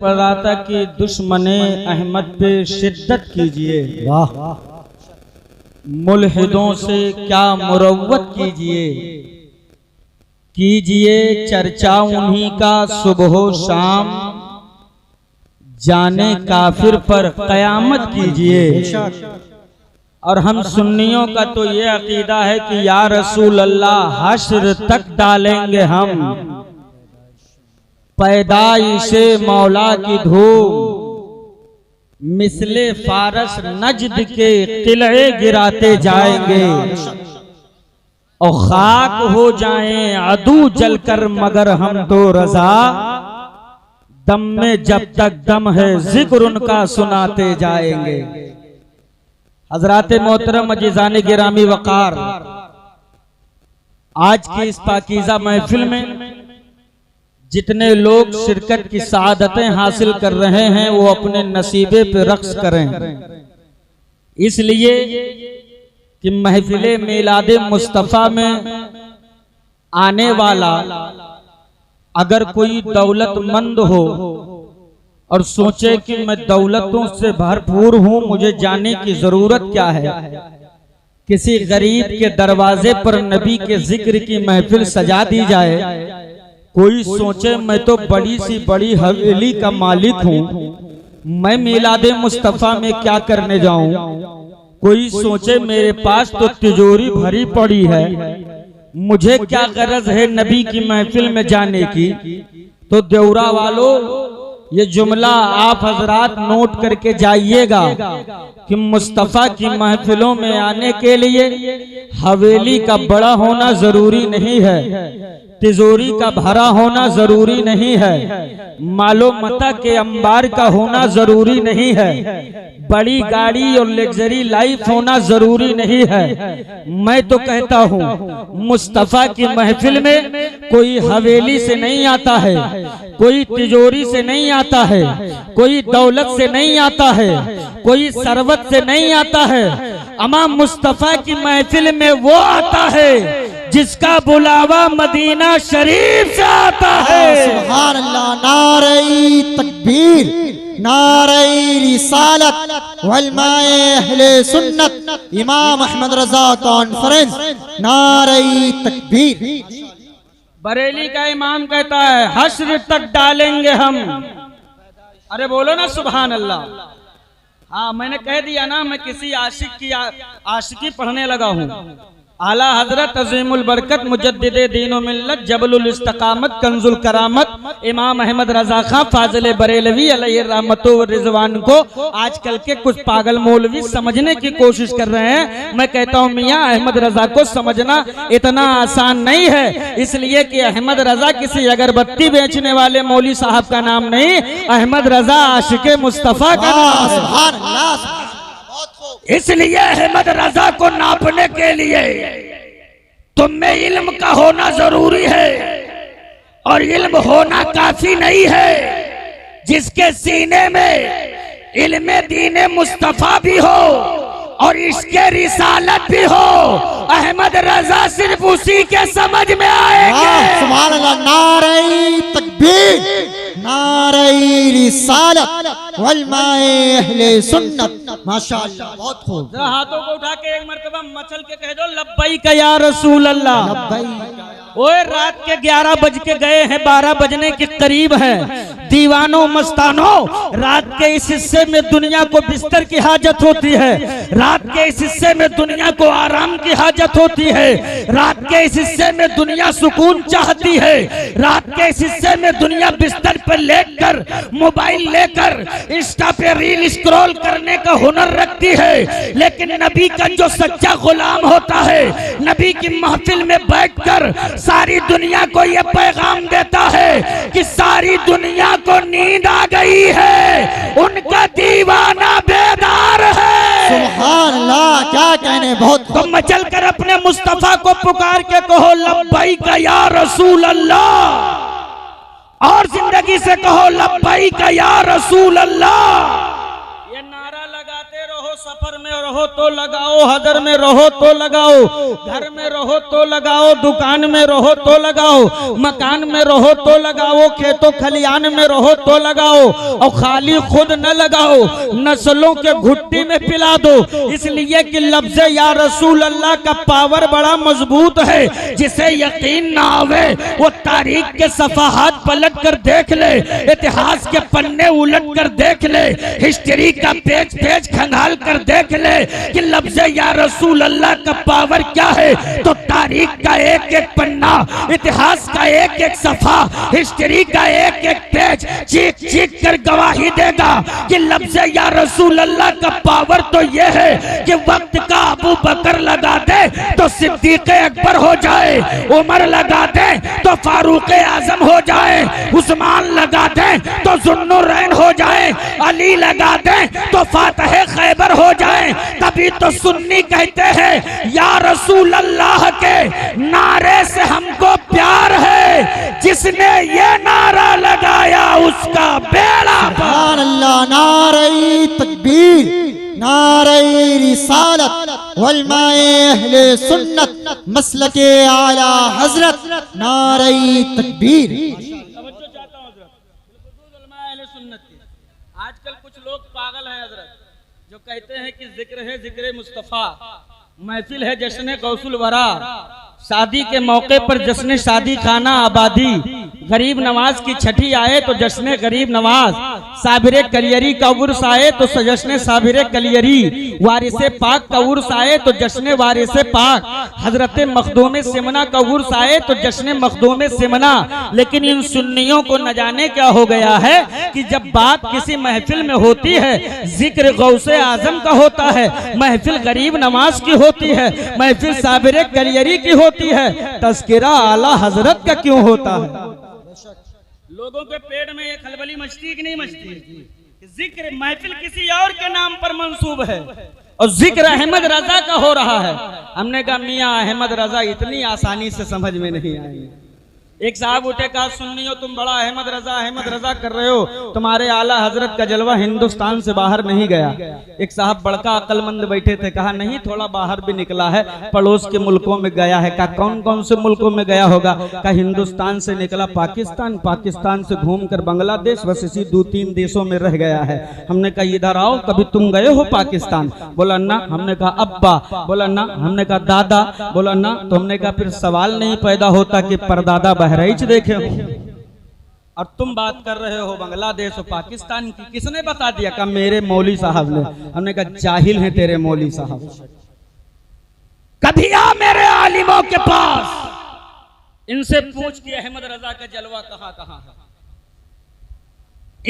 पढ़ रहा था कि दुश्मने अहमद पे शिद्दत कीजिए, वाह, मुल्हिदों से क्या मुरव्वत कीजिए, कीजिए चर्चा उन्हीं का सुबह शाम, जाने काफिर पर कयामत कीजिए। और हम सुन्नियों का तो ये अकीदा है कि या रसूल अल्लाह हश्र तक डालेंगे हम पैदाइशे मौला की धूम, मिसले फारस नजद के किले गिराते जाएंगे और खाक हो जाएं अदू जलकर, मगर हम तो रजा दम में जब तक दम है जिक्र उनका सुनाते जाएंगे। हजरात मोहतरम अजीज़ान गिरामी वकार, आज की इस पाकीज़ा महफिल में जितने लोग शिरकत की सआदतें हासिल कर रहे हैं वो अपने नसीबे पे रक्स करें, इसलिए कि महफिले मिलादे मुस्तफ़ा में आने वाला अगर कोई दौलतमंद हो और सोचे कि मैं दौलतों से भरपूर हूं, मुझे जाने की जरूरत क्या है, किसी गरीब के दरवाजे पर नबी के जिक्र की महफिल सजा दी जाए, कोई सोचे मैं तो बड़ी सी बड़ी हवेली का मालिक हूं, मैं मिलादे मुस्तफ़ा में क्या करने जाऊं, कोई सोचे मेरे पास तो तिजोरी भरी पड़ी है, मुझे क्या गरज है नबी की महफिल में जाने की। तो देवरा वालों, ये जुमला आप हजरात नोट करके जाइएगा कि मुस्तफ़ा की महफिलों में आने के लिए हवेली का बड़ा होना जरूरी नहीं है, तिजोरी का भरा होना जरूरी नहीं है, मालो मता के अंबार का होना जरूरी नहीं है, बड़ी गाड़ी और लग्जरी लाइफ होना जरूरी नहीं है। मैं तो कहता हूँ मुस्तफ़ा की महफिल में कोई हवेली से नहीं आता है, कोई तिजोरी से नहीं आता है, कोई दौलत से नहीं आता है, कोई सरवत से नहीं आता है, अमा मुस्तफ़ा की महफिल में वो आता है जिसका बुलावा मदीना शरीफ से आता है। सुभान अल्लाह, नारे तकबीर, नारे रिसालत, उलमाए अहले सुन्नत, इमाम अहमद रजा कॉन्फ्रेंस, नारे तकबीर। बरेली का इमाम कहता है हश्र तक डालेंगे हम। अरे बोलो ना सुभान अल्लाह। हाँ, मैंने कह दिया ना, मैं किसी आशिक की आशिकी पढ़ने लगा हूँ। आला हजरत अजीमुल बरकत मुजद्दिदे दीन व मिल्लत जबलुल इस्तकामत कंजुल करामत इमाम अहमद रजा खां फाजिल बरेलवी अलैहि रहमतो व रिजवान को आजकल के कुछ पागल मौलवी समझने की कोशिश कर रहे हैं। मैं कहता हूँ मियाँ, अहमद रजा को समझना इतना आसान नहीं है, इसलिए कि अहमद रजा किसी अगरबत्ती बेचने वाले मौली साहब का नाम नहीं, अहमद रजा आशिके मुस्तफ़ा का नाम है। इसलिए अहमद रजा को नापने के लिए तुम में इल्म का होना जरूरी है, और इल्म होना काफी नहीं है। जिसके सीने में इल्म दीन मुस्तफा भी हो और इसके रिसालत भी हो, अहमद रजा सिर्फ उसी के समझ में आएंगे। सुभान अल्लाह, नारे तकबीर, नारे रिसालत, उलमाए अहले सुन्नत, माशाअल्लाह, बहुत खूब। हाथों को उठा के एक मर्तबा मचल के कह दो लब्बैक या रसूल अल्लाह। ओए, रात के 11 बज के गए हैं, 12 बजने के करीब हैं। दीवानों मस्तानों, रात के इस हिस्से में दुनिया को बिस्तर की हाजत होती है, रात के इस हिस्से में दुनिया को आराम की हाजत होती है, रात के इस हिस्से में दुनिया सुकून चाहती है, रात के इस हिस्से में दुनिया बिस्तर पर लेकर मोबाइल लेकर इंस्टा पे रील स्क्रॉल करने का हुनर रखती है। लेकिन नबी का जो सच्चा गुलाम होता है, नबी की महफिल में बैठकर सारी दुनिया को ये पैगाम देता है कि सारी दुनिया को नींद आ गई है, उनका दीवाना बेदार है। सुभान अल्लाह, क्या कहने, बहुत। तो मचल कर अपने मुस्तफा को पुकार के कहो लब्बैक या रसूल अल्लाह, और जिंदगी से कहो लब्बैक या रसूल अल्लाह। ये नारा लगाते रहो सफर में और रहो तो लगाओ, हदर में रहो तो लगाओ, घर में रहो तो लगाओ, दुकान में रहो तो लगाओ, मकान में रहो तो लगाओ, खेतों खलियान में रहो तो लगाओ, और खाली खुद न लगाओ, नस्लों के घुट्टी में पिला दो। इसलिए कि लफ्ज़ या रसूल अल्लाह का पावर बड़ा मजबूत है। जिसे यकीन ना आवे वो तारीख के सफाहात पलट कर देख ले, इतिहास के पन्ने उलट कर देख ले, हिस्ट्री का पेज पेज खंगाल कर देख ले कि लफ्ज़ या रसूल अल्लाह का पावर क्या है। तो तारीख का एक एक पन्ना, इतिहास का एक एक सफा, हिस्ट्री का एक एक पेज चीख चीख कर गवाही देगा कि लफ्ज़ या रसूल अल्लाह का पावर तो ये है कि वक्त का अबू बकर लगा दे तो सिद्दीक अकबर हो जाए, उमर लगा दे तो फारूक आजम हो जाए, उस्मान लगा दे तो जुन्नुरैन हो जाए, अली लगा दे तो फातह खैबर हो जाए। तभी तो सुन्नी कहते हैं या रसूल अल्लाह के नारे से हमको प्यार है, जिसने ये नारा लगाया उसका बेड़ा सुभान अल्लाह। नारे तकबीर, नारे रिसालत, उलमाए अहले सुन्नत, मसलके आला हजरत, नारे तकबीर। आजकल कुछ लोग पागल हैं हजरत, जो कहते हैं कि जिक्र है जिक्र मुस्तफ़ा, महफिल है जश्न गौसुल वरा, शादी के मौके पर जश्न शादी खाना आबादी, गरीब नवाज की छठी आए तो जश्न गरीब नवाज, साबिर कलियरी का उर्स आए तो जश्न साबिर कलियरी, वारिसे पाक का उर्स आए तो जश्न वारिसे पाक, हजरत मखदूम सिमना का उर्स आए तो जश्न मखदूम सिमना। लेकिन इन सुन्नियों को न जाने क्या हो गया है कि जब बात किसी महफिल में होती है, जिक्र गौसे आजम का होता है, महफिल गरीब नवाज की होती है, महफिल साबिर कलियरी की होती है, तस्किरा आला हजरत का क्यों होता है? लोगों के पेट में ये खलबली मचती कि नहीं मचती? जिक्र महफिल किसी और के नाम पर मंसूब है और जिक्र अहमद रजा का हो रहा है। हमने कहा मियां अहमद रजा इतनी आसानी से समझ में नहीं आई। एक साहब उठे, कहा सुन्नियों तुम बड़ा अहमद रजा कर रहे हो, तुम्हारे आला हजरत का जलवा हिंदुस्तान से बाहर नहीं गया। एक साहब बड़का अक्लमंद बैठे थे, कहा नहीं थोड़ा बाहर भी निकला है, पड़ोस के मुल्कों में गया है। कहा कौन कौन से मुल्कों में गया होगा? कहा हिंदुस्तान से निकला पाकिस्तान, पाकिस्तान से घूमकर बांग्लादेश, बस इसी 2-3 देशों में रह गया है। हमने कहा इधर आओ, कभी तुम गए हो पाकिस्तान? बोला ना। हमने कहा अब्बा? बोला ना। हमने कहा दादा? बोला ना। तो हमने कहा फिर सवाल नहीं पैदा होता कि परदादा बहराइच देखे हो और तुम बात कर रहे हो बांग्लादेश और पाकिस्तान की। किसने बता दिया? का मेरे मौली साहब ने। हमने कहा जाहिल हैं तेरे मौली साहब, कभी आ मेरे आलिमों के पास, इनसे पूछ के अहमद रजा का जलवा कहां कहां है,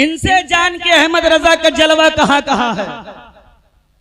इनसे जान के अहमद रजा का जलवा कहां कहां है।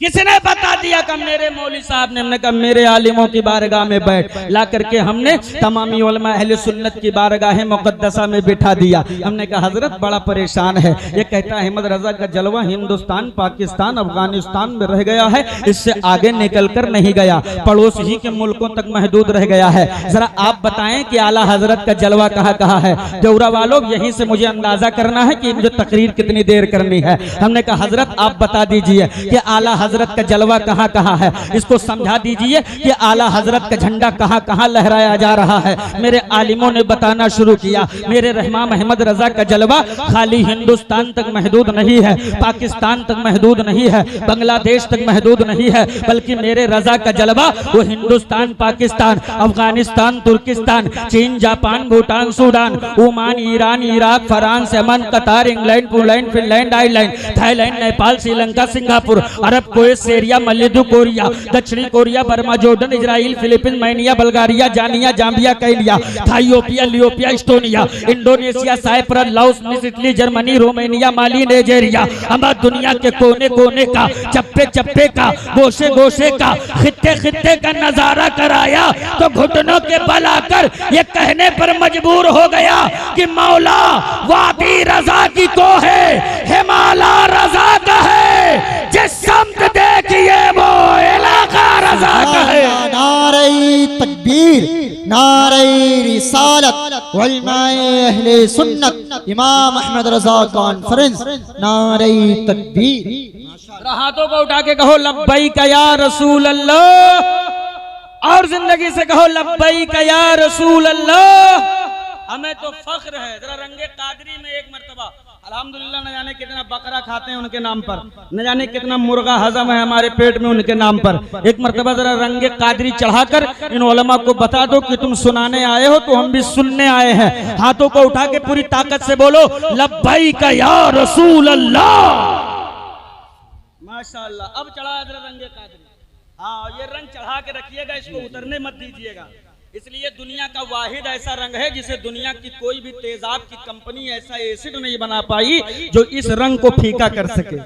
किसने बता दिया? कि मेरे मौली साहब ने। हमने कहा मेरे आलिमों की बारगाह में बैठ, ला करके हमने तमामी उलमा अहले सुन्नत की बारगाह मुक़द्दसा में बिठा दिया। हमने कहा हजरत बड़ा परेशान है, ये कहता है अहमद रजा का जलवा हिंदुस्तान, पाकिस्तान, अफगानिस्तान में रह गया है, इससे आगे निकल कर नहीं गया, पड़ोस ही के मुल्कों तक महदूद रह गया है। जरा आप बताएं कि आला हजरत का जलवा कहाँ कहाँ है? देवरा वालों यहीं से मुझे अंदाजा करना है कि मुझे तकरीर कितनी देर करनी है। हमने कहा हजरत आप बता दीजिए कि आला हजरत का जलवा कहां कहां है, इसको समझा दीजिए कि आला हजरत का झंडा कहां कहां लहराया जा रहा है। मेरे आलिमों ने बताना शुरू किया, मेरे रहमान अहमद रजा का जलवा खाली हिंदुस्तान तक महदूद नहीं है, पाकिस्तान तक महदूद नहीं है, बांग्लादेश तक महदूद नहीं है, बल्कि मेरे रजा का जलवा वो हिंदुस्तान, पाकिस्तान, अफगानिस्तान, तुर्किस्तान, चीन, Japan, Bhutan, Sudan, Oman, Iran, Iraq, France, Yemen, Qatar, England, Poland, Finland, आइलैंड, थाईलैंड, नेपाल, श्रीलंका, सिंगापुर, अरब, कुवैत, सीरिया, मलेदु, कोरिया, दक्षिणी Korea, Burma, Jordan, Israel, Philippine, मैनिया, बल्गारिया, जानिया, जाम्बिया, कैलिया, थाइयोपिया, लियोपिया, एस्टोनिया, इंडोनेशिया, साइप्रस, लाओस, मिस्र, Italy, Germany, Romania, Mali, Nigeria, हमारे दुनिया के कोने कोने का, चप्पे चप्पे का, गोशे गोशे का, खित्ते खित्ते का नजारा कराया तो घुटनों के बल आकर ये कहने पर मजबूर हो गया कि मौला वादी रजा की को है, हिमाला रजा का है, जिस समत देखिए वो इलाका रजा का है। नारे तकबीर, नारे रिसालत, उलमाए अहले सुन्नत इमाम अहमद रजा कॉन्फ्रेंस, नारे तकबीर। हाथों को उठा के कहो लब्बैक या रसूल अल्लाह, और जिंदगी से कहो लब्बैक या रसूल अल्लाह। हमें तो फख्र है, जरा रंगे कादरी में एक मर्तबा अल्हम्दुलिल्लाह, न जाने कितना बकरा खाते हैं उनके नाम पर, न जाने कितना मुर्गा हजम है हमारे पेट में उनके नाम पर। एक मर्तबा जरा रंगे कादरी चढ़ाकर इन उलमा को बता दो कि तुम सुनाने आए हो तो हम भी सुनने आए हैं। हाथों को उठा के पूरी ताकत से बोलो लब्बैक या रसूल अल्लाह। माशाअल्लाह, अब चढ़ा जरा रंगे कादरी। हाँ, ये रंग चढ़ा के रखिएगा, इसको उतरने मत दीजिएगा। इसलिए दुनिया का वाहिद ऐसा रंग है जिसे दुनिया की कोई भी तेजाब की कंपनी ऐसा एसिड नहीं बना पाई जो इस रंग को फीका कर सके।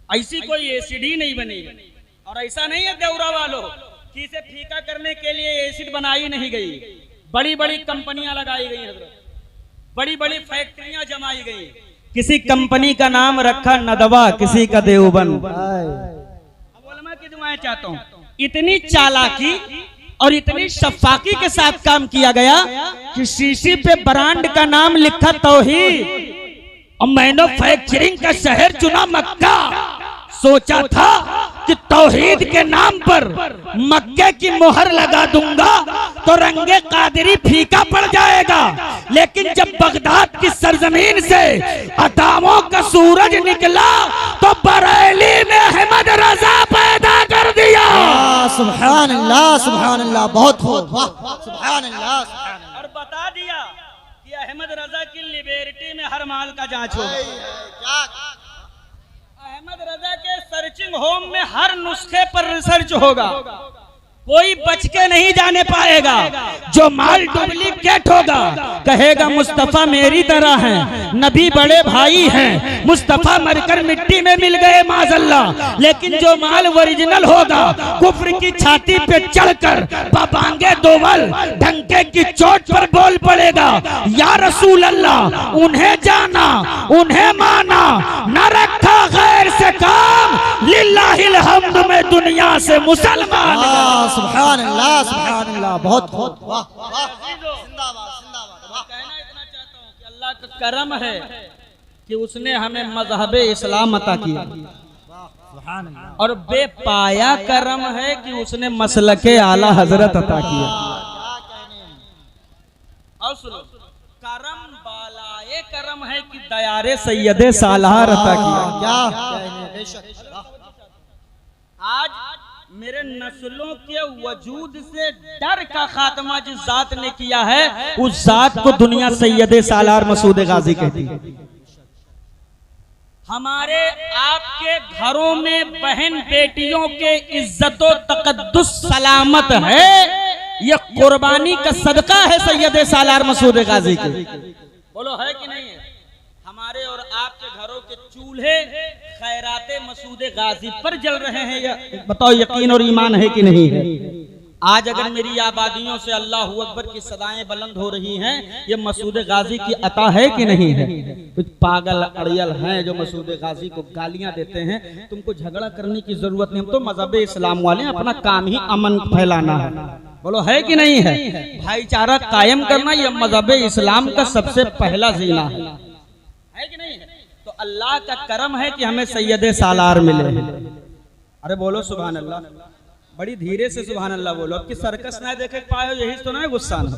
ऐसी कोई एसिड ही नहीं बनी। और ऐसा नहीं है देवरा वालों कि इसे फीका करने के लिए एसिड बनाई नहीं गई, बड़ी बड़ी कंपनियां लगाई गई हजरत, बड़ी बड़ी फैक्ट्रियां जमाई गई। किसी कंपनी का नाम रखा नदवा, किसी का देवबंद। अब उलमा की दुआएं चाहता हूं, इतनी चालाकी और इतनी शफाकी के साथ काम किया गया कि शीशी पे ब्रांड का नाम लिखा तौहीद और मैन्युफैक्चरिंग का शहर चुना मक्का। सोचा था कि तौहीद के नाम पर मक्के की मोहर लगा दूंगा तो रंगे कादरी फीका पड़ जाएगा, लेकिन जब बगदाद की सरजमीन से अतामों का सूरज निकला तो बरेली में अहमद रजा पैदा कर दिया। सुभान अल्लाह, सुभान अल्लाह, बहुत खूब, वाह, सुभान अल्लाह। और बता दिया कि अहमद रजा की लिबर्टी में हर माल का जांच होगा। अहमद रजा के सर्चिंग होम में हर नुस्खे पर रिसर्च होगा, कोई बच के नहीं जाने पाएगा। जो माल डुप्लीकेट होगा कहेगा मुस्तफा मेरी तरह है, नबी बड़े भाई हैं, मुस्तफा मरकर मिट्टी में मिल गए माज़अल्लाह। लेकिन जो माल ओरिजिनल होगा कुफ्र की छाती पे चढ़कर बाबांगे दोवल डंके की चोट पर बोल पड़ेगा या रसूल अल्लाह, उन्हें जाना उन्हें माना, न रखा गैर से काम, लिल्लाहिल हम्द में दुनिया से मुसलमान। सुभान अल्लाह, सुभान अल्लाह, बहुत खूब, वाह, जिंदाबाद, जिंदाबाद। कहना इतना चाहता हूँ कि अल्लाह का करम है कि उसने हमें मजहब इस्लाम अता किया, और बेपाया करम है कि उसने मसलके आला हजरत अता किया। और सुनो, करम बालाए करम है कि दयारे सैयदे सालार अता किया। आज मेरे नस्लों के वजूद से डर का खात्मा जिस जात ने किया है उस जात को दुनिया सैयदे सालार मसूद गाजी कहती है। हमारे आपके घरों में बहन बेटियों के इज्जतो तकद्दुस सलामत है, ये कुर्बानी का सदका है सैयदे सालार मसूद गाजी के। बोलो है कि नहीं है? हमारे और आपके घरों के चूल्हे खैराते मसूद गाजी पर जल रहे हैं, या बताओ यकीन और ईमान है कि नहीं है? आज अगर मेरी आबादियों से अल्लाह अकबर की सदाएं बुलंद हो रही हैं, ये मसूद गाजी की अता है कि नहीं है? कुछ पागल अड़ियल हैं जो मसूद गाजी को गालियां देते हैं। तुमको झगड़ा करने की जरूरत नहीं, हम तो मजहब इस्लाम वाले, अपना काम ही अमन फैलाना है। बोलो है कि नहीं है? भाईचारा कायम करना यह मजहब इस्लाम का सबसे पहला जीना है कि नहीं है? तो अल्लाह का करम है कि हमें सैयदे सालार मिले हैं। अरे बोलो सुभान अल्लाह, बड़ी धीरे से सुभान अल्लाह बोलो। अब की सर्कस ना देखे पाए हो, यही तो ना गुस्सा ना।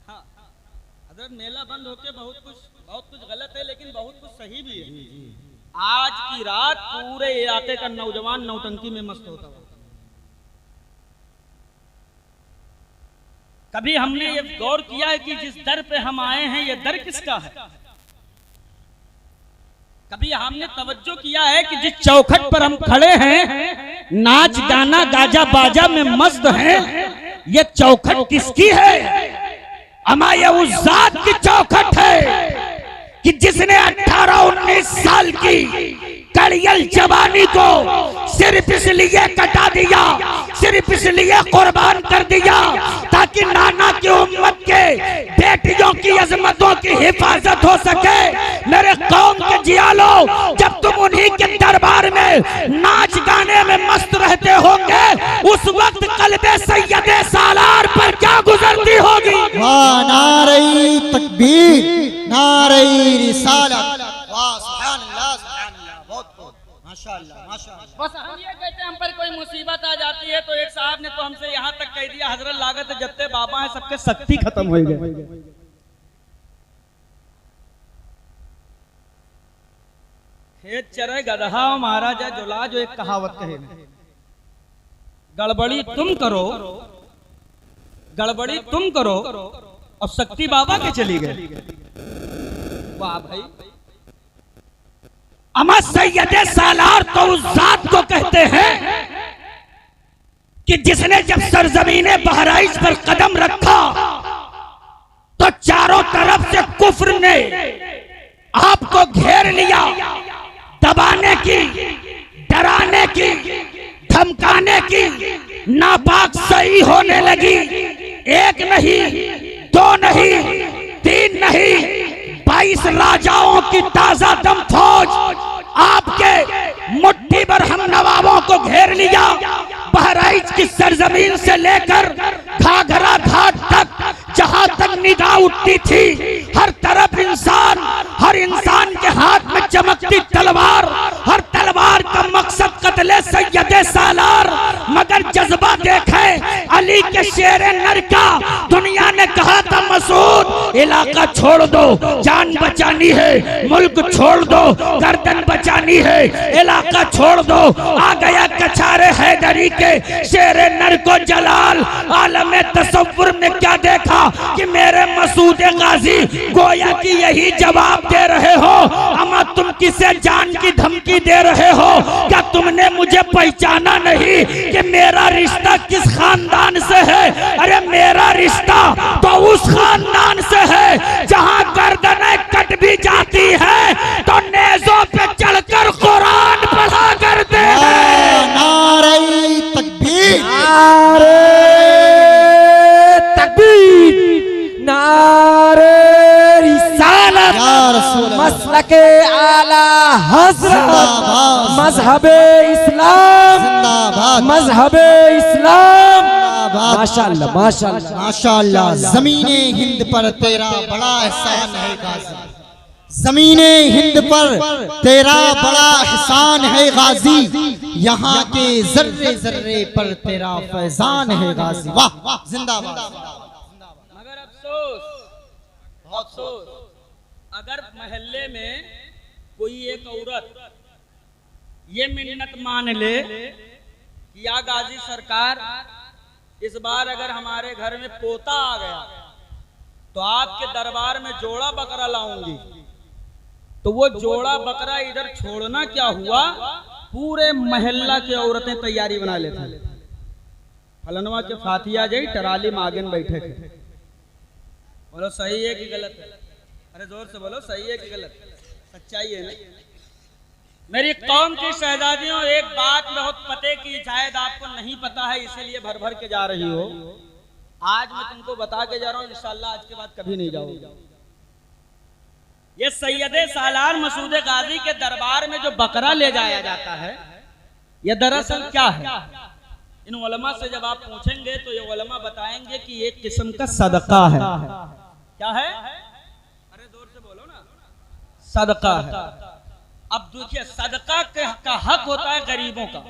हाँ, अगर मेला बंद होके बहुत कुछ गलत है, लेकिन बहुत कुछ सही भी है। आज की रात पूरे इलाके का नौजवान नौटंकी में मस्त होता है। कभी हमने ये गौर किया है कि जिस दर पे हम आए हैं ये दर किसका है? कभी हमने तवज्जो किया है कि जिस चौखट पर हम खड़े हैं, नाच गाना गाजा बाजा में मस्त हैं, ये चौखट किसकी है? अमा ये उस जात की चौखट है कि जिसने 18-19 साल की कड़ियल जवानी को सिर्फ इसलिए कटा दिया, सिर्फ इसलिए कुर्बान कर दिया ताकि नाना की उम्मत के बेटियों की अजमतों की हिफाजत हो सके। मेरे कौम के जियालो, जब तुम उन्हीं के दरबार में नाच गाने में मस्त रहते होंगे, उस वक्त कल्बे सैयदे सालार पर क्या गुजरती होगी? वाह नारे तकबीर, नारे रिसालत, वाह सुभान अल्लाह, सुभान अल्लाह, बहुत बहुत माशाअल्लाह माशाअल्लाह। बस हम ये कहते हैं हम पर कोई मुसीबत आ जाती है तो एक साहब ने तो हमसे यहाँ तक कह दिया, हजरत लागत जत्ते बाबा है सबके शक्ति खत्म हो गए। खेत चरे गधा महाराजा जुला, जो एक कहावत कहे, गड़बड़ी तुम करो, गड़बड़ी तुम करो और शक्ति बाबा के चली गई। वाह भाई, अमर सैयदे सालार तो उस जात को कहते हैं कि जिसने जब सरजमीने बहराइच पर कदम रखा तो चारों तरफ से कुफ्र ने आपको घेर लिया, दबाने की, डराने की, धमकाने की, नापाक सही होने लगी। एक नहीं, दो नहीं, तीन नहीं, 22 राजाओं की ताजा दम फौज आपके मुट्ठी भर हम नवाबों को घेर लिया। बहराइच की सरजमीन से लेकर घाघरा घाट तक जहां तक निगाह उठती थी, हर तरफ इंसान, हर इंसान के हाथ में चमकती तलवार, हर तलवार का मकसद कत्ले सैयदे सालार। मगर जज्बा देखे अली के शेरे नर का, दुनिया ने कहा था मसूद इलाका छोड़ दो, जान बचानी है, मुल्क छोड़ दो, गर्दन बचानी है, इलाका छोड़ दो। आ गया कछारे हैदरी के शेरे नर को जलाल। आलम तसव्वुर में क्या देखा कि मेरे मसूद गाजी गोया की यही जवाब दे रहे हो। अमा तुम किसे जान की धमकी दे रहे हो? क्या तुमने मुझे पहचाना नहीं कि मेरा रिश्ता किस खानदान से है? अरे मेरा रिश्ता तो उस खानदान से है जहां गर्दनें कट भी जाती है तो नेज़ों पे चढ़कर कुरान पढ़ा करते हैं। नारे तकबीर, नारे तकबीर, नारे रिसालत, या रसूल अल्लाह, मसलके आला हज़रत, जिंदाबाद, मजहबे इस्लाम, जिंदाबाद, मजहबे इस्लाम। जिंदाबाद। माशाअल्लाह माशाअल्लाह माशाअल्लाह। ज़मीने हिंद पर तेरा बड़ा एहसान है गाजी, ज़मीने हिंद पर तेरा बड़ा एहसान है गाजी, यहाँ के जर्रे जर्रे पर तेरा फैजान है गाजी। वाह जिंदाबाद। मगर अफसोस, अफसोस, अगर महल्ले में कोई एक औरत ये मिन्नत मान ले कि या गाजी सरकार इस बार अगर हमारे घर में पोता आ गया तो आपके दरबार में जोड़ा बकरा लाऊंगी, तो वो जोड़ा बकरा इधर छोड़ना क्या हुआ, पूरे महल्ला की औरतें तैयारी बना लेती हैं। फलनवा के फातिया जई टराली मागिन बैठे थे। बोलो सही है कि गलत है? अरे जोर से बोलो, सही है कि गलत? सच्चाई है ना? मेरी कौम की शहजादियों, एक बात बहुत पते की, शायद आपको नहीं पता है इसीलिए भर भर के जा रही हो। आज मैं तुमको बता के जा रहा हूँ, इंशाल्लाह आज के बाद कभी नहीं जाऊंगा। ये सैयदे सालार मसूद गाजी के दरबार में जो बकरा ले जाया जाता है, ये दरअसल क्या है? इन उलमा से जब आप पूछेंगे तो ये उलमा बताएंगे कि एक किस्म का सदका है। क्या है? अरे जोर से बोलो ना। सदका है। अब देखिए, सदका का हक होता है गरीबों का।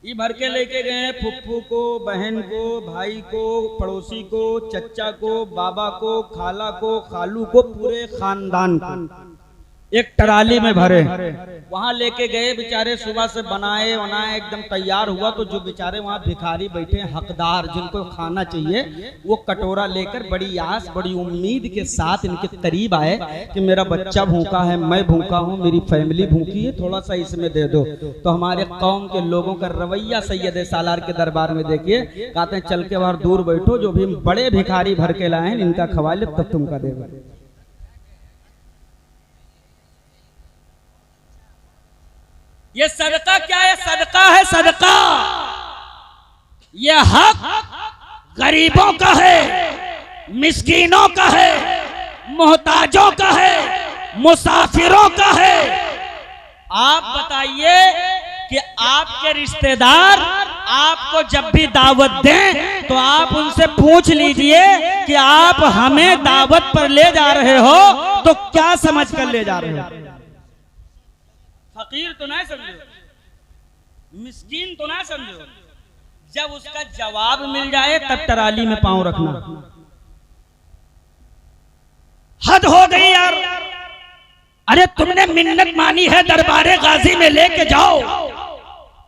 ये भर के लेके गए हैं फुफ्फू को, बहन को, भाई को, पड़ोसी को, चचा को, बाबा को, खाला को, खालू को, पूरे खानदान को एक टराली में भरे। वहां लेके गए, बेचारे सुबह से बनाए एकदम तैयार हुआ तो जो बेचारे वहां भिखारी बैठे हकदार, जिनको खाना चाहिए, वो कटोरा लेकर बड़ी आस बड़ी उम्मीद के साथ इनके करीब आए कि मेरा बच्चा भूखा है, मैं भूखा हूँ, मेरी फैमिली भूखी है, थोड़ा सा इसमें दे दो। तो हमारे कौम के लोगों का रवैया सैयद सालार के दरबार में देखिए, कहते हैं चल के बाहर दूर बैठो, जो भी बड़े भिखारी भर के लाए हैं इनका खवा ले तब तुमका देगा। ये सदका क्या है? सदका है सदका। ये हक गरीबों का है, मिस्कीनों का है, मोहताजों का है, मुसाफिरों का है। आप बताइए कि आपके रिश्तेदार आपको जब भी दावत दें तो आप उनसे पूछ लीजिए कि आप हमें दावत पर ले जा रहे हो तो क्या समझ कर ले जा रहे हो। फकीर तो ना समझो, मिस्कीन तो ना समझो। जब उसका जवाब मिल जाए तब टराली में पांव रखना। हद हो गई यार। अरे तुमने मिन्नत मानी है दरबारे गाजी में लेके जाओ,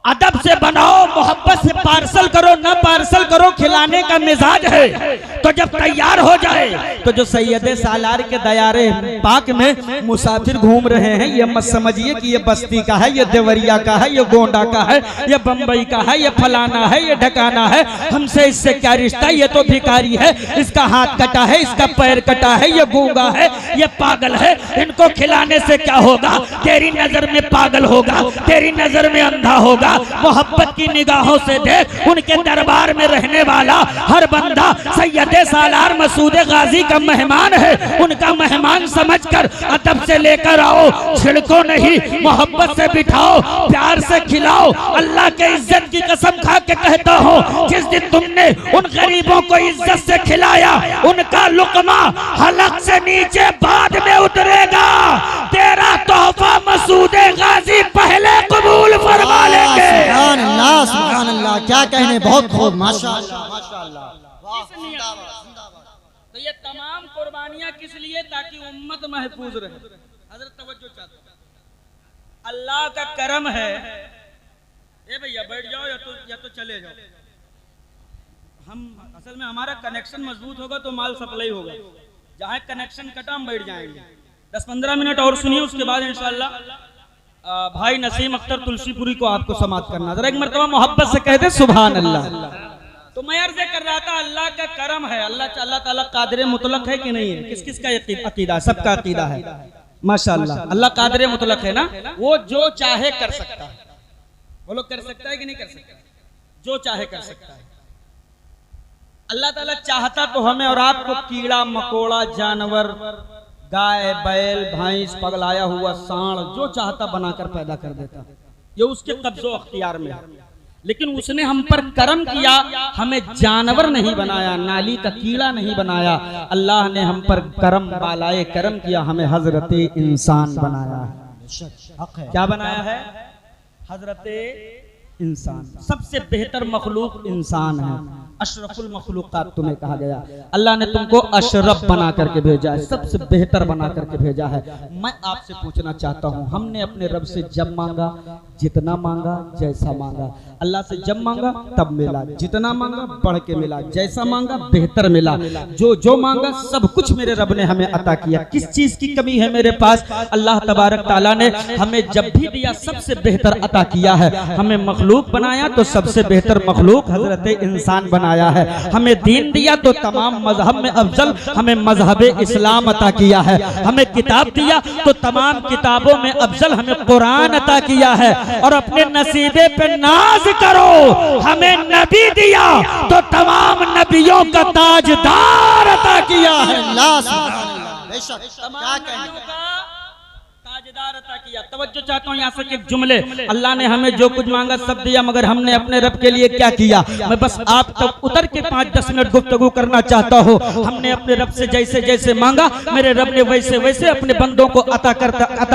अदब से बनाओ, मोहब्बत से पार्सल करो, ना पार्सल करो, खिलाने का मिजाज है। तो जब तैयार हो जाए तो जो सैयदे सालार के दयारे पाक में मुसाफिर घूम रहे हैं, ये मत समझिए कि ये बस्ती का है, ये देवरिया का है, ये गोंडा का है, ये बंबई का है, ये फलाना है, ये ढकाना है, हमसे इससे क्या रिश्ता, ये तो भिखारी है, इसका हाथ कटा है, इसका पैर कटा है, ये गूंगा है, ये पागल है, इनको खिलाने से क्या होगा। तेरी नजर में पागल होगा, तेरी नजर में अंधा होगा। मोहब्बत की निगाहों से देख, उनके दरबार में रहने वाला हर बंदा सैयदे सालार मसूद गाजी का मेहमान है। उनका मेहमान समझकर अदब से लेकर आओ, छिड़को नहीं, मोहब्बत से बिठाओ, प्यार से खिलाओ। अल्लाह के इज्जत की कसम खा के कहता हूँ, जिस दिन तुमने उन गरीबों को इज्जत से खिलाया, उनका लुकमा हलक से नीचे बाद में उतरेगा। तेरा तोहफा मसूद गाजी पहले कबूल फरमा लेंगे। सुभान अल्लाह, सुभान अल्लाह, क्या कहने, बहुत खूब, माशाअल्लाह, माशाअल्लाह। तो ये तमाम कुर्बानियां किस लिए, ताकि उम्मत महफूज रहे। हजरत तवज्जो चाहते हैं, अल्लाह का करम है। ए भैया बैठ जाओ या तो चले जाओ। हम असल में हमारा कनेक्शन मजबूत होगा तो माल सप्लाई होगा। जहाँ कनेक्शन कटा हम बैठ जाएंगे। 10-15 मिनट और सुनिए, उसके बाद इंशाल्लाह भाई नसीम अख्तर तुलसीपुरी को आपको समाप्त करना। जरा एक मरतबा मोहब्बत से कहते सुभान अल्लाह। तो मैं अर्ज़ कर रहा था, अल्लाह का करम है। अल्लाह ताला कादिर मुतलक है कि नहीं है? किस किस का अकीदा? सबका अकीदा है माशाअल्लाह। अल्लाह कादिर मुतलक है ना, वो जो चाहे कर सकता है। बोलो कर सकता है कि नहीं कर सकता? जो चाहे कर सकता है। अल्लाह ताला चाहता तो हमें और आपको कीड़ा मकोड़ा, जानवर, गाय, बैल, भैंस, पगलाया हुआ सांड, जो चाहता बनाकर पैदा कर देता। ये उसके कब्जो अख्तियार में है। लेकिन उसने हम पर करम किया, हमें जानवर नहीं बनाया, नाली का कीड़ा नहीं बनाया। अल्लाह ने हम पर करम बालाए करम किया, हमें हजरत इंसान बनाया है। क्या बनाया है? हजरत इंसान। सबसे बेहतर मखलूक इंसान है। अशरफुल मखलूकात तुम्हें कहा गया। अल्लाह ने तुमको अशरफ बना करके भेजा है, सबसे बेहतर बना करके भेजा है। मैं आपसे पूछना चाहता हूँ, हमने अपने रब से जब मांगा, जितना मांगा, जैसा मांगा, अल्लाह से जब मांगा तब मिला, जितना मांगा बढ़ के मिला, जैसा मांगा बेहतर मिला। जो मांगा सब कुछ मेरे रब ने हमें अता किया। किस चीज की कमी है मेरे पास? अल्लाह तबारक ताला ने हमें जब भी दिया सबसे बेहतर अता किया है। हमें मखलूक बनाया तो सबसे बेहतर मखलूक हजरत इंसान बनाया है। हमें दीन दिया तो तमाम मजहब में अफजल हमें मजहब इस्लाम अता किया है। हमें किताब दिया तो तमाम किताबों में अफजल हमें कुरान अता किया है। और अपने नसीबे पे नाज करो, हमें नबी दिया तो तमाम नबियों का ताजदार अता किया है। क्या कहने, ताजदार अता किया। तवज्जो चाहता हूँ यहाँ से एक जुमले, अल्लाह ने हमें जो कुछ मांगा सब दिया, मगर हमने अपने रब के लिए क्या किया? मैं बस आप तक उतर के 5-10 मिनट गुफ्तगू करना चाहता हूँ। हमने अपने रब से जैसे जैसे मांगा, मेरे रब ने वैसे वैसे अपने बंदों को अता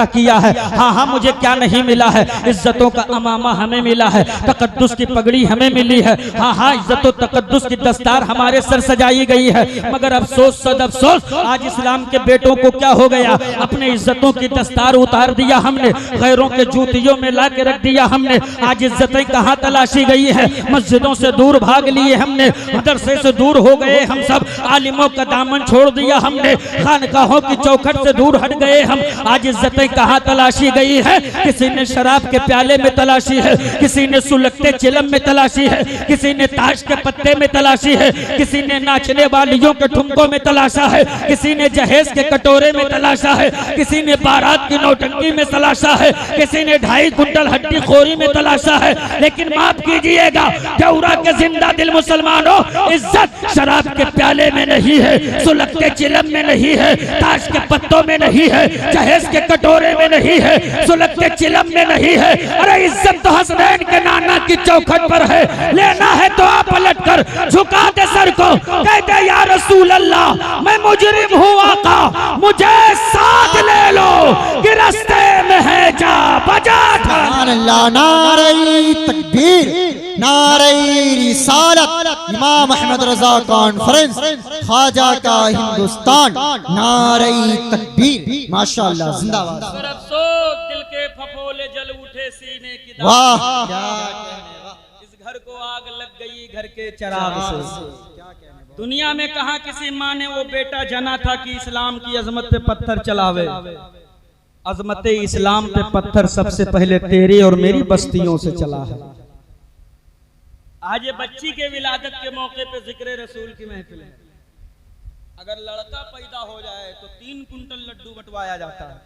किया है। हाँ, मुझे क्या नहीं मिला है? इज्जतों का अमामा हमें मिला है, तकद्दुस की पगड़ी हमें मिली है। हाँ, इज्जत और तकद्दुस की दस्तार हमारे सर सजाई गई है। मगर अफसोस सद अफसोस, आज इस्लाम के बेटों को क्या हो गया? अपने इज्जतों की दस्तार उतार दिया हमने, गैरों के जूतियों में ला के रख दिया हमने। आज इज्जतें कहाँ तलाशी गई है? मस्जिदों से दूर भाग लिए हमने, मदरसे से दूर हो गए हम सब, आलिमों का दामन छोड़ दिया हमने, खानकाहों की चौखट से दूर हट गए हम। आज इज्जतें कहाँ तलाशी गई है? किसी ने शराब के प्याले में तलाशी है, किसी ने सुलगते चिलम में तलाशी है, किसी ने ताश के पत्ते में तलाशी है, किसी ने नाचने वालियों के ठुमकों में तलाशा है, किसी ने जहेज के कटोरे में तलाशा है, किसी ने बारात की नौटंकी नौटंकी में तलाशा है, किसी ने 2.5 कुंटल हड्डी खोरी में तलाशा है। लेकिन माफ कीजिएगा जौरा के जिंदा दिल मुसलमानों, इज्जत शराब के प्याले में नहीं है, सुलग के चिलम में नहीं है, ताश के पत्तों में नहीं है, जहेज के कटोरे में नहीं है, सुलग के चिलम में नहीं है। अरे इज्जत तो हसनैन के नाना की चौखट पर है। लेना है तो आप पलट कर झुका दे सर को, कहते या रसूल अल्लाह मैं मुजरिम हूँ आका, मुझे साथ ले लो कि रास्ते में है जा बजा। नारे तकबीर, नारे रिसालत, इमाम अहमद रजा कॉन्फ्रेंस, ख्वाजा का हिंदुस्तान, नारे तकबीर, माशाअल्लाह, जिंदाबाद। अफसोस दिल के फफोले जल उठे सीने की दाग, वाह, इस घर को आग लग गई घर के चिराग से। दुनिया में कहा किसी माँ ने वो बेटा जना था कि इस्लाम की अजमत पे पत्थर चलावे। अजमत इस्लाम पे पत्थर सबसे पहले तेरी और मेरी बस्तियों से चला है। आज ये बच्ची के विलादत के मौके पे जिक्र रसूल की महफिल है। अगर लड़का पैदा हो जाए तो 3 कुंटल लड्डू बंटवाया जाता है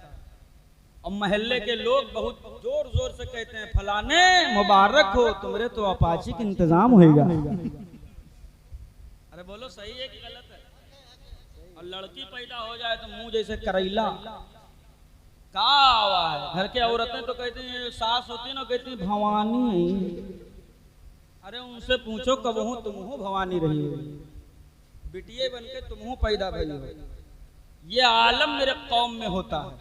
और मोहल्ले के लोग बहुत जोर जोर से कहते हैं फलाने मुबारक हो, तुम्हारे तो अपाची का इंतजाम होगा। अरे बोलो सही है कि गलत है? और लड़की पैदा हो जाए तो मुंह जैसे करेला का आवाज। घर के औरतें तो कहती हैं, सास होती ना कहती भवानी। अरे उनसे पूछो कब हूँ तुम हो भवानी रही हो, बिटिया बन के तुम हो पैदा भई हो। ये आलम मेरे कौम में होता है।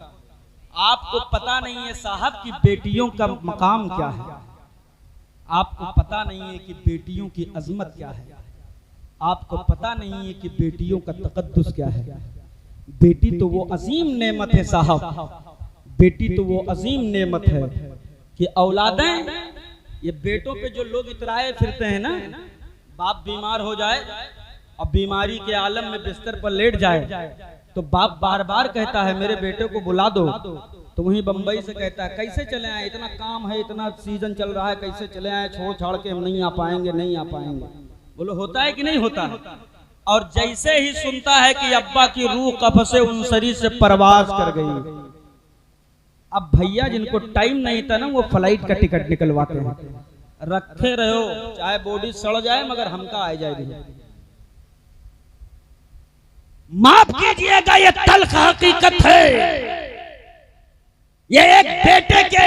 आपको पता नहीं है साहब की बेटियों का मकाम क्या है, आपको पता नहीं है कि बेटियों की अजमत क्या है, आपको पता नहीं है कि बेटियों का तकद्दुस क्या है। बेटी तो वो अजीम नेमत है साहब, बेटी तो वो अजीम नेमत है कि औलादें, ये बेटों पे जो लोग इतराए फिरते हैं ना, बाप बीमार हो जाए और बीमारी के आलम में बिस्तर पर लेट जाए तो बाप बार बार कहता है मेरे बेटे को बुला दो, तो वहीं बंबई से कहता है कैसे चले आए, इतना काम है, इतना सीजन चल रहा है, कैसे चले आए, छोड़ छाड़ के हम नहीं आ पाएंगे, नहीं आ पाएंगे। बोलो होता है कि नहीं होता है? और जैसे ही सुनता है कि अब्बा की रूह कब्ज़े उनसरी से परवाज कर गई, अब भैया जिनको टाइम नहीं था ना वो फ्लाइट का टिकट निकलवाते हैं, रखे रहो चाहे बॉडी सड़ जाए मगर हमका आ जाए। माफ कीजिएगा ये तल्ख हकीकत है। ये एक बेटे के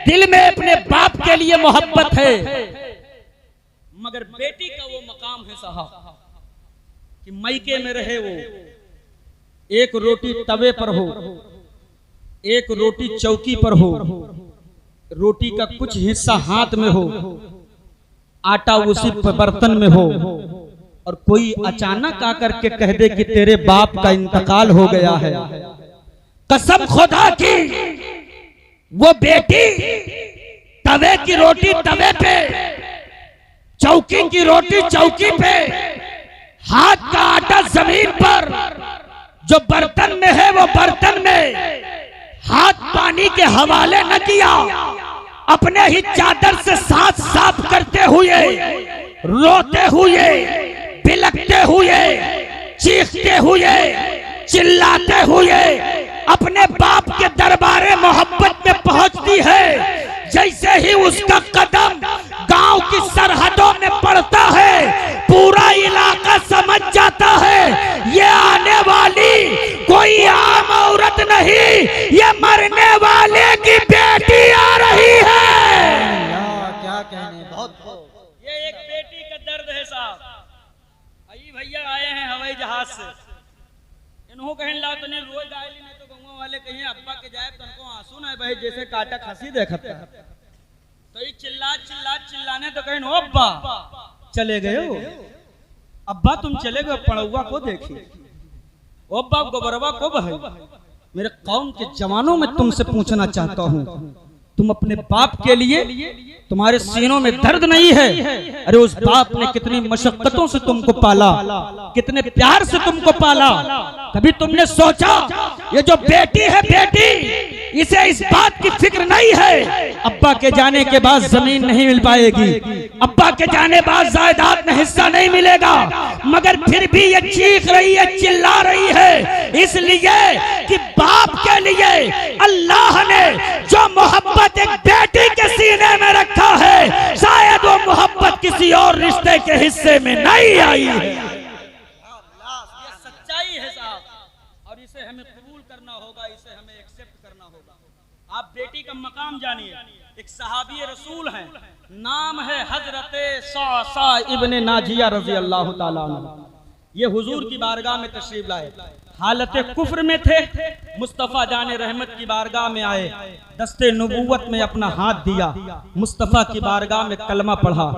दिल में अपने बाप के लिए मोहब्बत है, मगर बेटी का वो मकाम है साहब कि मायके में रहे वो, एक रोटी तवे पर हो, एक रोटी चौकी पर हो, रोटी का कुछ हिस्सा हाथ में हो, आटा उसी बर्तन में हो, और कोई अचानक आकर के कह दे कि तेरे बाप का इंतकाल हो गया है। कसम खुदा की वो बेटी तवे की रोटी तवे पे, चौकी की रोटी चौकी पे, हाथ का आटा जमीन पर, जो बर्तन में है वो बर्तन में, हाथ पानी के हवाले न किया, अपने ही चादर से सांस साफ करते हुए, रोते हुए, बिलखते हुए, चीखते हुए, चिल्लाते हुए अपने बाप के दरबारे मोहब्बत में पहुंचती है। जैसे ही उसका कदम गांव की सरहदों में पड़ता है, पूरा इलाका समझ जाता है ये आने वाली कोई आम औरत नहीं, ये मरने वाले की बेटी आ रही है। क्या कहने, बहुत ये एक बेटी का दर्द है साहब। आई भैया आए हैं हवाई जहाज से, इन्हों कहीं ला तो नहीं रोज आयली नहीं तो गाँव वाले कहीं अब्बा के जाए तो उनको आंसू ना बहे जैसे काटा खसी देखता है, तो ये चिल्लाने तो कहीं अब्बा चले गए हो, अब्बा तुम चले गए, पड़ौआ को देखिए, अब्बा गोबरवा को बहे। मेरे कौम के जवानों में तुमसे पूछना चाहता हूँ, तुम अपने बाप के लिए तुम्हारे सीनों में दर्द नहीं है? अरे उस बाप ने कितनी मशक्कतों से तुमको पाला, कितने प्यार से तुमको पाला। कभी तुमने सोचा ये जो बेटी है बेटी, इसे इस बात की फिक्र नहीं है अब्बा अब्बा के जाने के बाद जमीन नहीं मिल पाएगी, अब्बा के जाने बाद जायदाद में हिस्सा नहीं मिलेगा, मगर फिर भी ये चीख रही है, चिल्ला रही है, इसलिए कि बाप के लिए अल्लाह ने जो मोहब्बत एक बेटी के सीने में रखा है, शायद वो मोहब्बत किसी और रिश्ते के हिस्से में नहीं आई है। ये सच्चाई है साहब, और इसे हमें कबूल करना होगा, इसे हमें एक्सेप्ट करना होगा। आप बेटी का मकाम जानिए। एक सहाबी रसूल हैं, नाम है हजरत सासा इब्ने नाजिया रजी अल्लाह ताला अन्हु। ये हुजूर की बारगाह में तशरीफ लाए, हालत कुफ्र में थे, मुस्तफ़ा जाने रहमत की बारगाह में आए, दस्ते नबूवत में अपना हाथ दिया, मुस्तफ़ा की बारगाह में कलमा पढ़ा,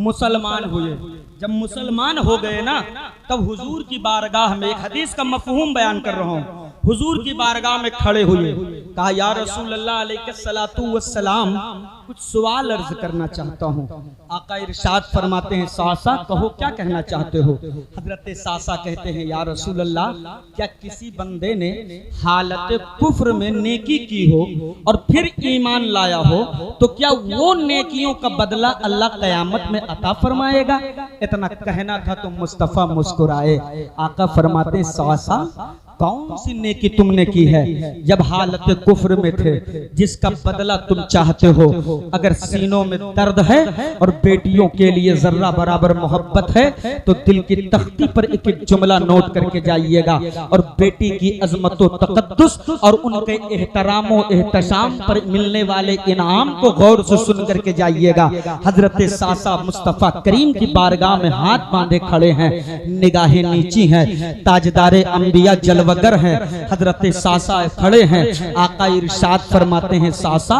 मुसलमान हुए। जब मुसलमान हो गए ना, तब हुजूर की बारगाह में, एक हदीस का मफहूम बयान कर रहा हूँ, हुजूर की बारगाह में खड़े हुए, कहा या रसूल अल्लाह अलैहिस्सलातु वस्सलाम, कुछ सवाल अर्ज करना चाहता हूँ। आका इरशाद फरमाते हैं, सासा कहो क्या कहना चाहते हो। हजरत सासा कहते हैं, या रसूल अल्लाह, क्या किसी बंदे ने हालत कुफ्र में नेकी की हो और फिर ईमान लाया हो, तो क्या वो नेकियों का बदला अल्लाह कयामत में अता फरमाएगा? इतना कहना था तो मुस्तफ़ा मुस्कुराए। आका फरमाते हैं, सासा कौन सी नेकी तुमने की है जब हालत कुफ्र में थे, जिसका बदला तुम चाहते हो? अगर सीनों में दर्द है और बेटियों के लिए जर्रा बराबर मोहब्बत है, तो दिल की तख्ती पर एक एक जुमला नोट करके जाइएगा, और बेटी की अजमत व तकद्दुस और उनके एहतराम व एहतशाम पर मिलने वाले इनाम को गौर से सुन करके जाइएगा। हजरत सासा मुस्तफ़ा करीम की बारगाह में हाथ बांधे खड़े हैं, निगाहें नीची हैं, ताजदारे अंबिया जलवगर हैं। हजरत सासा खड़े हैं, आका इरशाद फरमाते हैं, सासा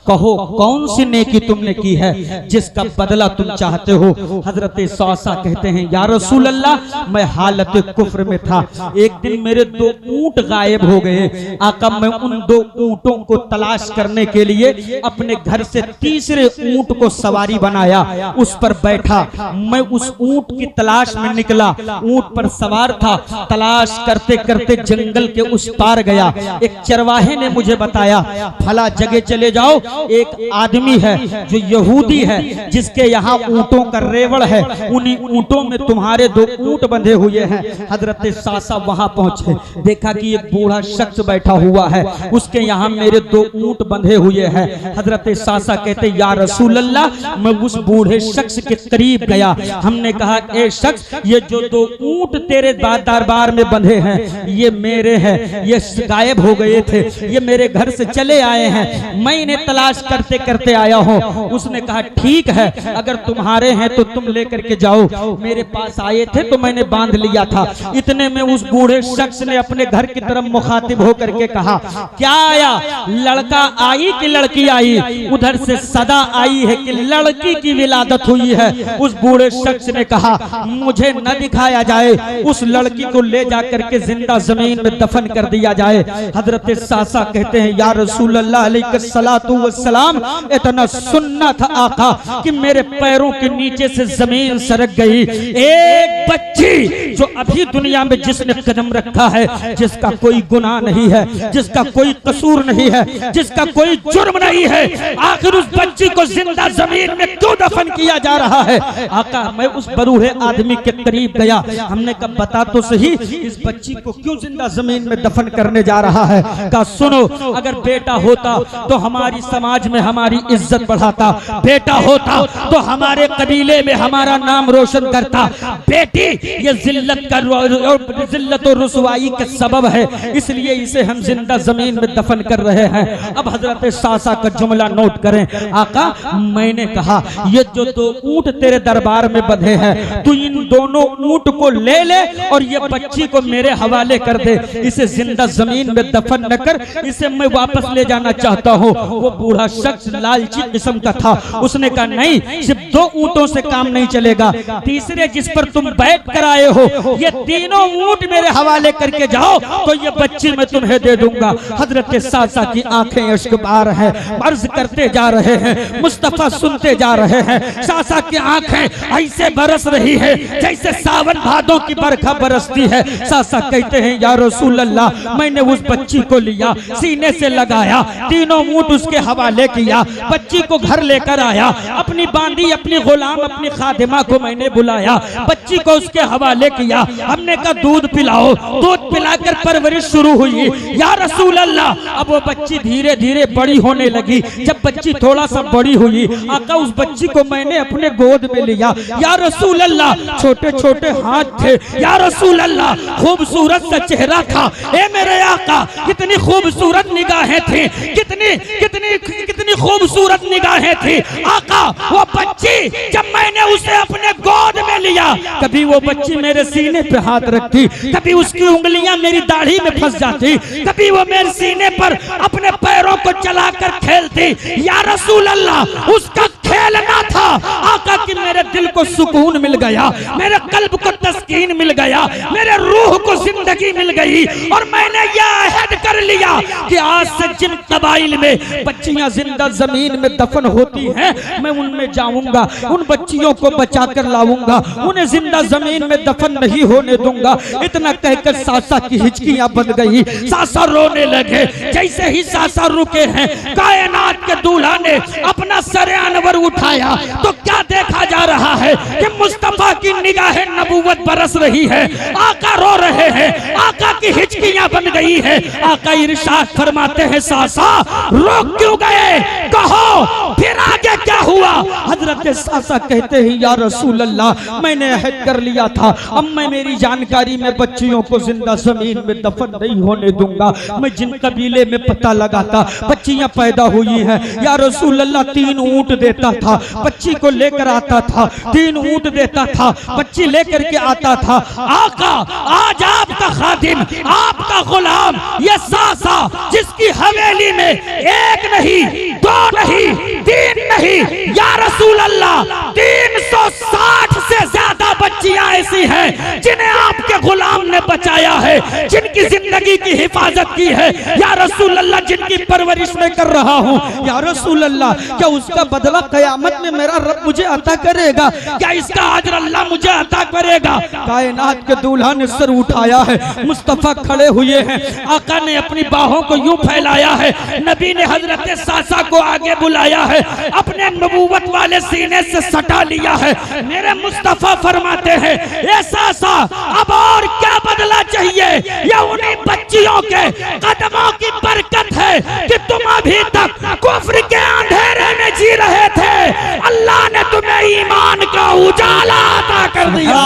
कहो कौन सी नेकी तुमने की है जिसका बदला तुम चाहते हो? हजरत सासा कहते हैं, या रसूल अल्लाह, मैं हालत कुफ्र में था, एक दिन मेरे 2 ऊंट गायब हो गए। आका मैं उन 2 ऊंटों को तलाश करने के लिए अपने घर से तीसरे ऊंट को सवारी बनाया, उस पर बैठा, मैं उस ऊंट की तलाश में निकला, ऊंट पर सवार था, तलाश करते करते जंगल के उस पार गया। एक चरवाहे ने मुझे बताया, फला जगह चले जाओ, एक आदमी है जो यहूदी है, जिसके यहाँ ऊंटों का रेवड़ है, उन्हीं ऊंटों में तुम्हारे 2 ऊंट बंधे हुए हैं। हजरत सासा वहां पहुंचे, देखा कि एक बूढ़ा शख्स बैठा हुआ है, उसके यहाँ मेरे 2 ऊंट बंधे हुए हैं। हजरत सासा कहते, या रसूल अल्लाह, मैं उस बूढ़े शख्स के करीब गया, हमने कहा, ए शख्स, ये जो 2 ऊंट तेरे दरबार में बंधे हैं, ये मेरे हैं, ये गायब हो गए थे, ये मेरे घर से चले आए हैं, मैं इन्हें तलाश करते करते आया हूँ। उसने कहा, ठीक है, अगर तुम्हारे हैं तो तुम लेकर के जाओ, मेरे पास आए थे तो मैंने बांध लिया था। इतने में उस बूढ़े शख्स ने अपने घर की तरफ मुखातिब होकर के कहा, क्या आया, लड़का आई कि लड़की आई? उधर से सदा आई है कि लड़की की विलादत हुई है। उस बूढ़े शख्स ने कहा, मुझे न दिखाया जाए, उस लड़की को ले जाकर के जिंदा जमीन में दफन कर दिया जाए। हजरत सासा कहते हैं, या रसूल अल्लाह अलैहिस्सलातु वस्सलाम, इतना सुन्ना था आका कि मेरे पैरों के नीचे से जमीन सरक गई। एक बच्ची जो अभी दुनिया में जिसने कदम रखा है, जिसका कोई गुनाह नहीं है, जिसका कोई कसूर नहीं है, जिसका कोई जुर्म नहीं है, आखिर उस बच्ची को जिंदा जमीन में क्यों दफन किया जा रहा है? आका मैं उस बूढ़े आदमी के करीब गया, हमने कहा, बता तो सही, इस बच्ची को क्यों जिंदा जमीन में दफन करने जा रहा है? कहा, सुनो, अगर बेटा होता तो हमारी समाज में हमारी इज्जत बढ़ाता, बेटा होता तो हमारे कबीले में हमारा नाम रोशन करता, बेटी ये जिल्लत और रुसवाई के सबब है, इसलिए इसे हम जिंदा जमीन में दफन कर रहे हैं। अब हजरत सासा का जुमला नोट करें, आका मैंने कहा, ये जो 2 ऊंट तेरे दरबार में बंधे हैं, तू इन दोनों ऊंट को ले ले और ये बच्ची को मेरे हवाले कर दे, इसे जिंदा जमीन में दफन न कर, इसे मैं वापस ले जाना चाहता हूँ। वो बूढ़ा शख्स लालची किस्म का था, उसने कहा, नहीं, सिर्फ 2 ऊंटों से काम नहीं चलेगा, तीसरे जिस पर तुम बैठ कर आए हो, ये तीनों ऊंट मेरे हवाले करके जाओ, तो ये बच्ची मैं तुम्हें दे दूंगा। हजरत सासा की आंखें अश्कबार हैं, अर्ज करते जा रहे हैं, मुस्तफा सुनते जा रहे हैं। सासा की आंखें ऐसे बरस रही है जैसे सावन भादों की बरखा बरसती है। सासा कहते हैं, या रसूल अल्लाह, मैंने उस बच्ची को लिया, सीने से लगाया, तीनों ऊंट उसके हवाले किया, बच्ची को घर लेकर आया, अपनी बांदी, अपनी गुलाम, अपनी खादिमा को मैंने बुलाया, बच्ची को उसके हवाले किया, हमने कहा दूध पिलाओ, दूध पिलाकर परवरिश शुरू हुई या रसूल अल्लाह। अब वो बच्ची धीरे धीरे बड़ी होने लगी। जब बच्ची थोड़ा सा बड़ी हुई, आका उस बच्ची को मैंने अपने गोद में लिया या रसूल अल्लाह। छोटे छोटे हाथ थे या रसूल अल्लाह, खूबसूरत सा चेहरा था ए मेरे आका, कितनी खूबसूरत निगाहें थी, कितनी कितनी कितनी खूबसूरत निगाहें थी आका। वो बच्ची जब मैंने उसे अपने गोद में लिया, कभी वो बच्ची मेरे सीने पे हाथ रखती, कभी उसकी उंगलियां मेरी दाढ़ी में फंस जाती, कभी वो मेरे सीने पर अपने पैरों को चलाकर खेलती या रसूल अल्लाह। उसका खेलना था आका कि मेरे दिल को सुकून मिल गया, मेरे कल्ब को तस्कीन मिल गया, मेरे रूह को जिंदगी मिल गई। और मैंने यह अहद कर लिया कि आज से जिन कबाइल में बच्चियां जिंदा जमीन में दफन होती हैं, मैं उनमें जाऊंगा, उन बच्चियों को बचा कर लाऊंगा, उन्हें जिंदा जमीन में दफन नहीं होने दूंगा। इतना कहकर सासा की हिचकियां बंध गई, सासा रोने लगे। जैसे ही सासा रुके हैं, कायनात के दूल्हा ने अपना सरे अनवर उठाया तो क्या देखा जा रहा है कि मुस्तफा की निगाहें नबूवत बरस रही है। आका रो रहे हैं, आका की हिचकियां बन गई है। आका इरशाद फरमाते हैं, सासा रोक क्यों गए, कहो फिर आगे क्या हुआ। हजरत सासा कहते हैं, या रसूल अल्लाह, मैंने अहद कर लिया था, अब मैं मेरी जानकारी में बच्चियों को जिंदा जमीन में दफन नहीं होने दूंगा। मैं जिन कबीले में पता लगाता बच्चियां पैदा हुई हैं, या रसूल अल्लाह 3 ऊंट देता था, बच्ची को लेकर आता था, 3 ऊंट देता था, बच्ची लेकर के आता था। आका आज आपका खादिम, आपका गुलाम, ये सासा जिसकी हवेली में 1 नहीं 2 नहीं 3 नहीं, या रसूल अल्लाह 360 से ज्यादा बच्चियां ऐसी हैं जिन्हें आपके गुलाम ने बचाया है, जिनकी जिंदगी की हिफाजत की है या रसूल अल्लाह, जिनकी परवरिश में कर रहा हूँ या रसूल अल्लाह। क्या उसका बदला कयामत में मेरा रब मुझे अता करेगा? क्या इसका अजर अल्लाह मुझे अता करेगा? कायनात के दूल्हा ने सर उठाया है, मुस्तफा खड़े हुए हैं, आका ने अपनी बाहों को यूं फैलाया है, नबी ने हजरत सासा को आगे बुलाया है, अपने नबूवत वाले सीने से सटा लिया है। मेरे मुस्तफा फरमाते हैं, ए सासा अब और क्या बदला चाहिए? या उन्हीं बच्चियों के कदमों की बरकत है कि तुम अभी तक कुफ्र के अंधेरे में जी रहे थे, अल्लाह ने तुम्हें ईमान का उजाला अता कर दिया।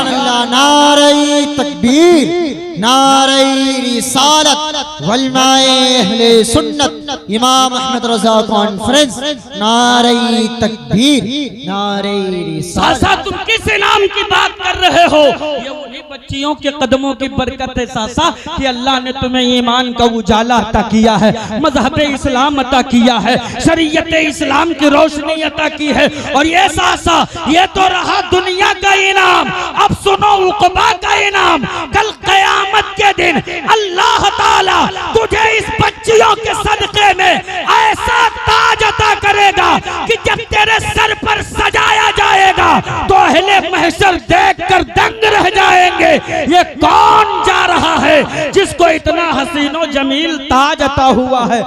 नारे तकबीर, नारे रिसालत, वलमाए अहले सुन्नत, इमाम अहमद रजा कॉन्फ्रेंस, नारे तकबीर, नारे रिसालत। सासा तुम किस इनाम की बात कर रहे हो? ये उन्हीं बच्चियों के कदमों की बरकत है सासा कि अल्लाह ने तुम्हें ईमान का उजाला अता किया है, मजहब इस्लाम अता किया है, शरीयत इस्लाम की रोशनी अता की है। और ये सासा, ये तो रहा दुनिया का इनाम, अब सुनो उक़बा का इनाम। कल क़यामत के दिन अल्लाह ताला तुझे इस बच्चियों के सदक़े में ऐसा ताज अता करेगा कि जब तेरे सर पर सजाया जाएगा तो अहले महशर देखकर दंग रह जाएंगे। ये कौन जा रहा है जिसको इतना हसीनो जमील ताज अता हुआ है?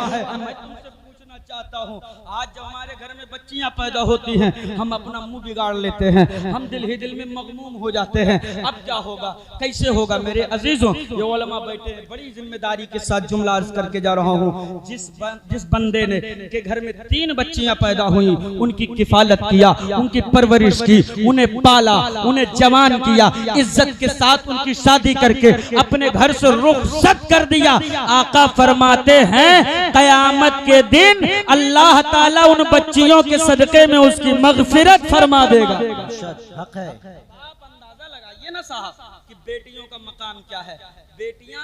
चाहता हूँ, आज जब हमारे घर में बच्चियां पैदा होती हैं, हम अपना मुंह बिगाड़ लेते हैं, हम दिल ही दिल में मगमूम हो जाते हैं। अब क्या होगा, कैसे होगा? मेरे अजीजों, ये उलमा बैठे हैं, बड़ी जिम्मेदारी के साथ जुमला अर्ज करके जा रहा हूँ। जिस बंदे ने के घर में 3 बच्चियां पैदा हुई, उनकी किफालत किया, उनकी परवरिश की, उन्हें पाला, उन्हें जवान किया, इज्जत के साथ उनकी शादी करके अपने घर से रुखसत कर दिया। आका फरमाते हैं, कयामत के दिन अल्लाह ताला उन बच्चियों के सदके में उसकी मगफिरत फरमा देगा। हक है। आप अंदाजा लगाइए ना साहब कि बेटियों का मकाम क्या है। बेटियां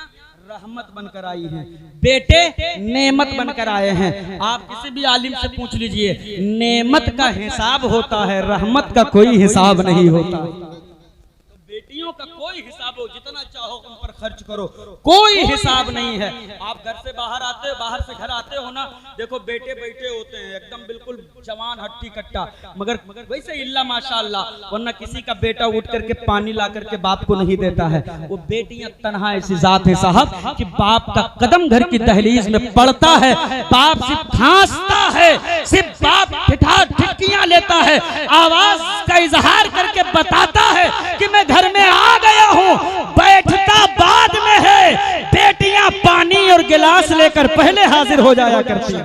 रहमत बनकर आई हैं, बेटे नेमत बनकर आए हैं। आप किसी भी आलिम से पूछ लीजिए, नेमत का हिसाब होता है, रहमत का कोई हिसाब नहीं होता। बेटियों बेटियों का कोई हिसाब हो, जितना चाहो उन पर खर्च करो, कोई हिसाब नहीं है। आप घर से बाहर आते हो, बाहर से घर आते हो ना, देखो बेटे बैठे होते हैं एकदम बिल्कुल जवान हट्टी कट्टा, मगर वैसे इल्ला माशाअल्लाह, वरना किसी का बेटा उठ करके पानी ला करके बाप को नहीं देता है। वो बेटियां तन्हा ऐसी जात है साहब कि बाप का कदम घर की दहलीज में पड़ता है, बाप सिर्फ खांसता है, सिर्फ बाप ठिठकियां लेता है, आवाज का इजहार करके बताता है कि मैं घर में आ गया हूं, बैठता बाद में है। बेटियां पानी और गिलास लेकर पहले हाजिर हो जाया करती हैं।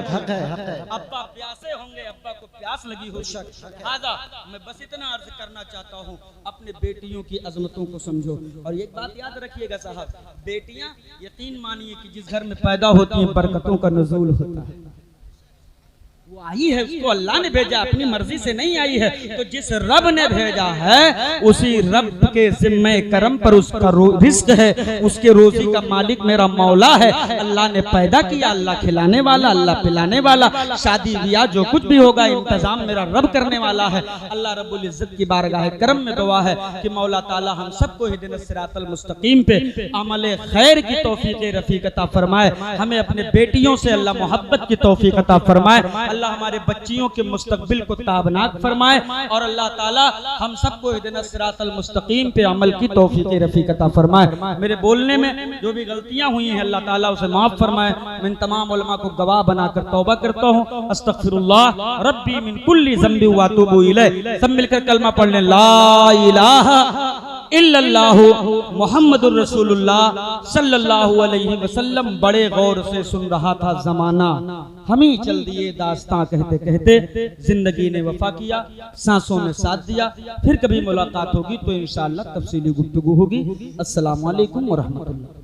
अब्बा प्यासे होंगे, अब्बा को प्यास लगी हो लिहाजा मैं बस इतना अर्ज करना चाहता हूं, अपने बेटियों की अजमतों को समझो। और एक बात याद रखिएगा साहब, बेटियां यकीन मानिए कि जिस घर में पैदा होती हैं बरकतों का नुज़ूल होता है। वो आई है, उसको अल्लाह ने भेजा, अपनी मर्जी से नहीं आई है। तो जिस रब ने भेजा है उसी रब के जिम्मे करम पर उसका रिस्क है, उसके रोजी का मालिक मेरा मौला है। अल्लाह ने पैदा किया, अल्लाह खिलाने वाला, अल्लाह पिलाने वाला, शादी ब्याह जो कुछ भी होगा इंतजाम मेरा रब करने वाला है। अल्लाह रब्बुल इज्जत की बारगाह करम में दुआ है कि मौला ताला हम सबको हिदायत सिरातल मुस्तकीम पे अमल खैर की तौफीक रफीक अता फरमाए। हमें अपने बेटियों से अल्लाह मोहब्बत की तौफीक अता फरमाए। अल्लाह हमारे बच्चियों के मुस्तकबिल को ताबनाक फरमाए और अल्लाह ताला हम सबको हिदायत सिरातल मुस्तकीम पे अमल की तौफीक रफीक अता फरमाए। मेरे बोलने में जो भी गलतियां हुई हैं अल्लाह ताला उसे माफ फरमाए। मैं तमाम उलमा को गवाह बनाकर तौबा करता हूं, अस्तगफिरुल्लाह रब्बी मिन कुल्ली ज़ंबि व अतूबु इलैह। सब मिलकर कलमा पढ़ लें, ला इलाहा इल्लल्लाहु मुहम्मदुर रसूलुल्लाह सल्लल्लाहु अलैहि वसल्लम। बड़े गौर से सुन रहा था जमाना, हम ही चल दिए दास्तां कहते कहते। जिंदगी ने वफा किया, सांसों में साथ दिया। फिर कभी मुलाकात होगी तो इंशाअल्लाह तफसीली गुफ्तगू होगी। अस्सलामु अलैकुम व रहमतुल्लाह।